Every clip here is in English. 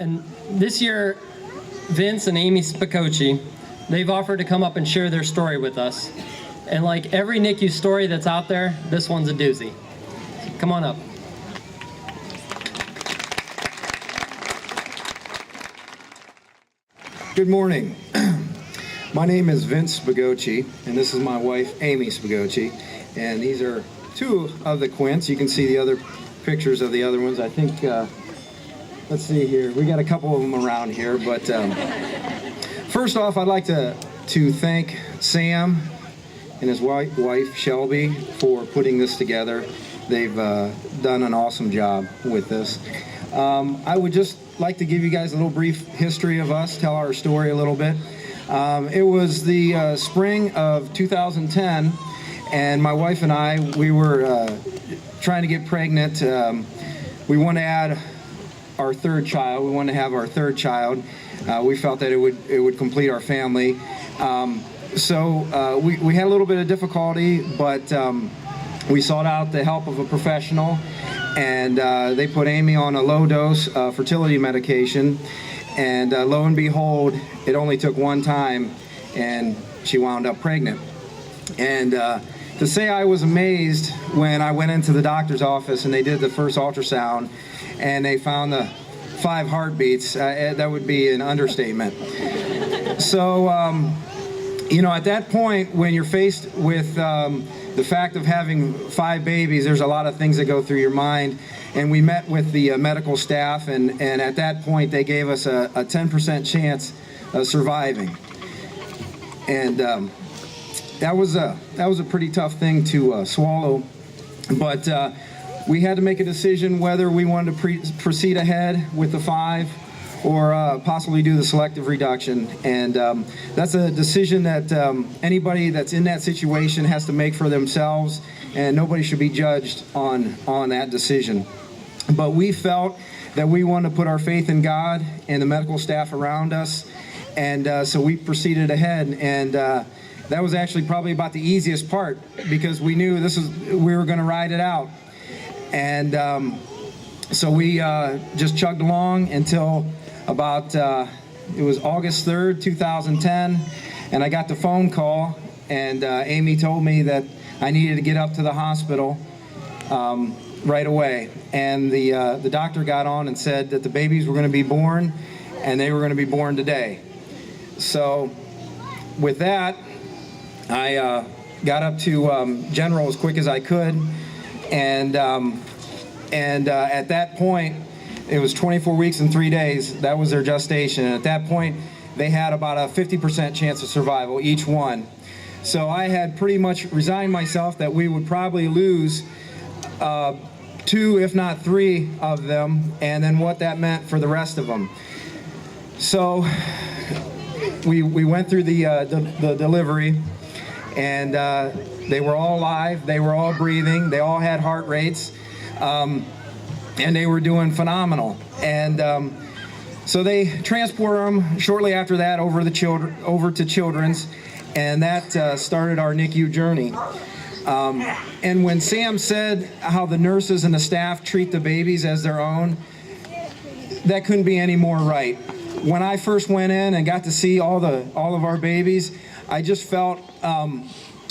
And this year, Vince and Amie Spicocchi, they've offered to come up and share their story with us. And like every NICU story that's out there, this one's a doozy. Come on up. Good morning. My name is Vince Spicocchi, and this is my wife, Amie Spicocchi. And these are two of the Quints. You can see the other pictures of the other ones. I think, let's see here. We got a couple of them around here. But first off, I'd like to thank Sam and his wife, Shelby, for putting this together. They've done an awesome job with this. I would just like to give you guys a little brief history of us, tell our story a little bit. It was the spring of 2010, and my wife and I, we were trying to get pregnant. We wanted to add our third child. We wanted to have our third child. We felt that it would complete our family. So we had a little bit of difficulty, but we sought out the help of a professional. And they put Amie on a low-dose fertility medication, and lo and behold, it only took one time, and she wound up pregnant. And to say I was amazed when I went into the doctor's office and they did the first ultrasound, and they found the 5 heartbeats, that would be an understatement. So, you know, at that point, when you're faced with the fact of having 5 babies, there's a lot of things that go through your mind. And we met with the medical staff, and at that point they gave us a 10% chance of surviving. And that was a pretty tough thing to swallow. But we had to make a decision whether we wanted to proceed ahead with the 5 or possibly do the selective reduction. And that's a decision that anybody that's in that situation has to make for themselves, and nobody should be judged on that decision. But we felt that we wanted to put our faith in God and the medical staff around us, and so we proceeded ahead. And that was actually probably about the easiest part, because we knew we were going to ride it out. And so we just chugged along until about, it was August 3rd, 2010, and I got the phone call, and Amie told me that I needed to get up to the hospital right away. And the doctor got on and said that the babies were going to be born, and they were going to be born today. So with that, I got up to General as quick as I could, and at that point, it was 24 weeks and 3 days. That was their gestation. And at that point, they had about a 50% chance of survival, each one. So I had pretty much resigned myself that we would probably lose 2, if not 3 of them, and then what that meant for the rest of them. So we went through the delivery, and they were all alive. They were all breathing. They all had heart rates. And they were doing phenomenal. And so they transport them shortly after that over to Children's, and that started our NICU journey. And when Sam said how the nurses and the staff treat the babies as their own, that couldn't be any more right. When I first went in and got to see all of our babies, I just felt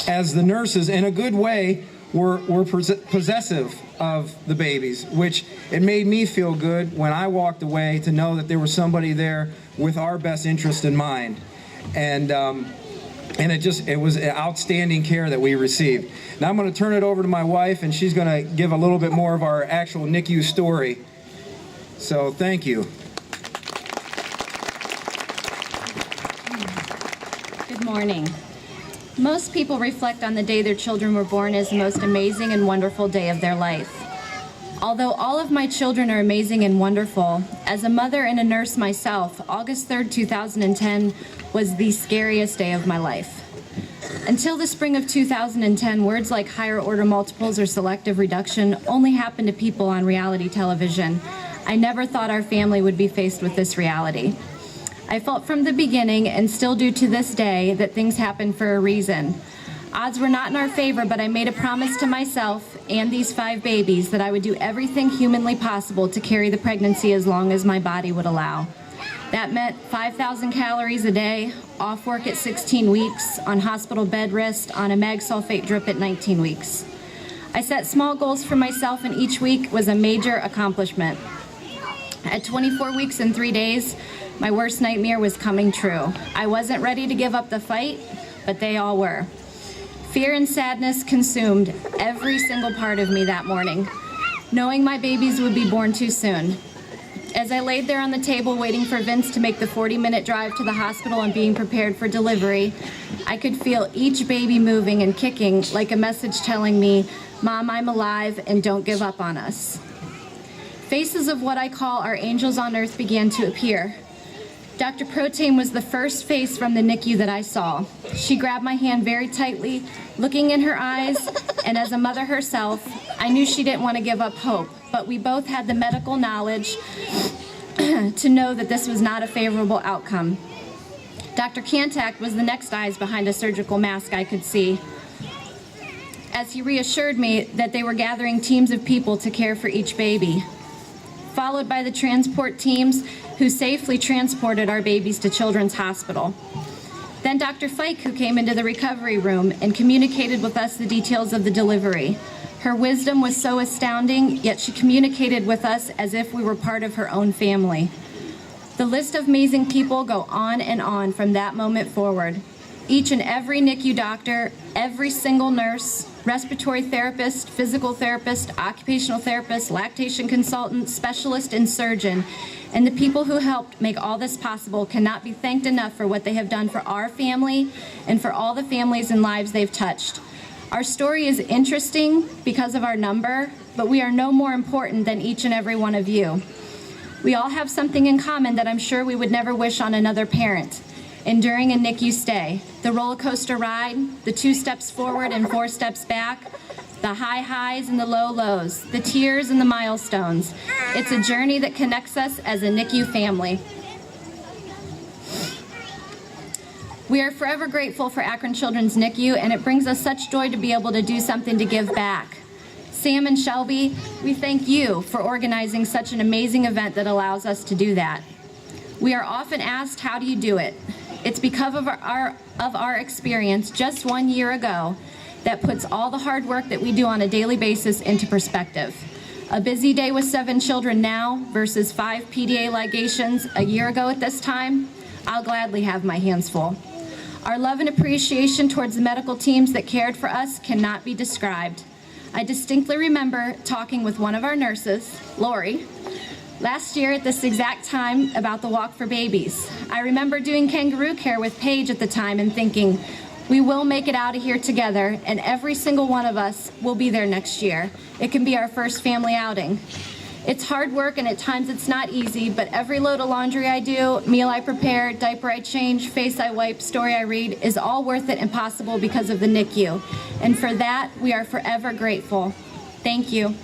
as the nurses, in a good way, were possessive of the babies, which it made me feel good when I walked away to know that there was somebody there with our best interest in mind. And it was an outstanding care that we received. Now I'm going to turn it over to my wife, and she's going to give a little bit more of our actual NICU story. So thank you. Good morning. Most people reflect on the day their children were born as the most amazing and wonderful day of their life. Although all of my children are amazing and wonderful, as a mother and a nurse myself, August 3rd, 2010 was the scariest day of my life. Until the spring of 2010, words like higher order multiples or selective reduction only happened to people on reality television. I never thought our family would be faced with this reality. I felt from the beginning, and still do to this day, that things happen for a reason. Odds were not in our favor, but I made a promise to myself and these 5 babies that I would do everything humanly possible to carry the pregnancy as long as my body would allow. That meant 5,000 calories a day, off work at 16 weeks, on hospital bed rest, on a mag sulfate drip at 19 weeks. I set small goals for myself, and each week was a major accomplishment. At 24 weeks and 3 days, my worst nightmare was coming true. I wasn't ready to give up the fight, but they all were. Fear and sadness consumed every single part of me that morning, knowing my babies would be born too soon. As I laid there on the table waiting for Vince to make the 40-minute drive to the hospital and being prepared for delivery, I could feel each baby moving and kicking like a message telling me, "Mom, I'm alive and don't give up on us." Faces of what I call our angels on earth began to appear. Dr. Protein was the first face from the NICU that I saw. She grabbed my hand very tightly, looking in her eyes, and as a mother herself, I knew she didn't want to give up hope, but we both had the medical knowledge to know that this was not a favorable outcome. Dr. Kantak was the next eyes behind a surgical mask I could see, as he reassured me that they were gathering teams of people to care for each baby, followed by the transport teams who safely transported our babies to Children's Hospital. Then Dr. Fike, who came into the recovery room and communicated with us the details of the delivery. Her wisdom was so astounding, yet she communicated with us as if we were part of her own family. The list of amazing people go on and on from that moment forward. Each and every NICU doctor, every single nurse, respiratory therapist, physical therapist, occupational therapist, lactation consultant, specialist, and surgeon, and the people who helped make all this possible cannot be thanked enough for what they have done for our family and for all the families and lives they've touched. Our story is interesting because of our number, but we are no more important than each and every one of you. We all have something in common that I'm sure we would never wish on another parent. Enduring a NICU stay, the roller coaster ride, the 2 steps forward and 4 steps back, the high highs and the low lows, the tears and the milestones. It's a journey that connects us as a NICU family. We are forever grateful for Akron Children's NICU, and it brings us such joy to be able to do something to give back. Sam and Shelby, we thank you for organizing such an amazing event that allows us to do that. We are often asked, how do you do it? It's because of our experience just 1 year ago that puts all the hard work that we do on a daily basis into perspective. A busy day with 7 children now versus 5 PDA ligations a year ago at this time, I'll gladly have my hands full. Our love and appreciation towards the medical teams that cared for us cannot be described. I distinctly remember talking with one of our nurses, Lori, last year at this exact time about the Walk for Babies. I remember doing kangaroo care with Paige at the time and thinking, we will make it out of here together, and every single one of us will be there next year. It can be our first family outing. It's hard work, and at times it's not easy, but every load of laundry I do, meal I prepare, diaper I change, face I wipe, story I read is all worth it and possible because of the NICU. And for that, we are forever grateful. Thank you.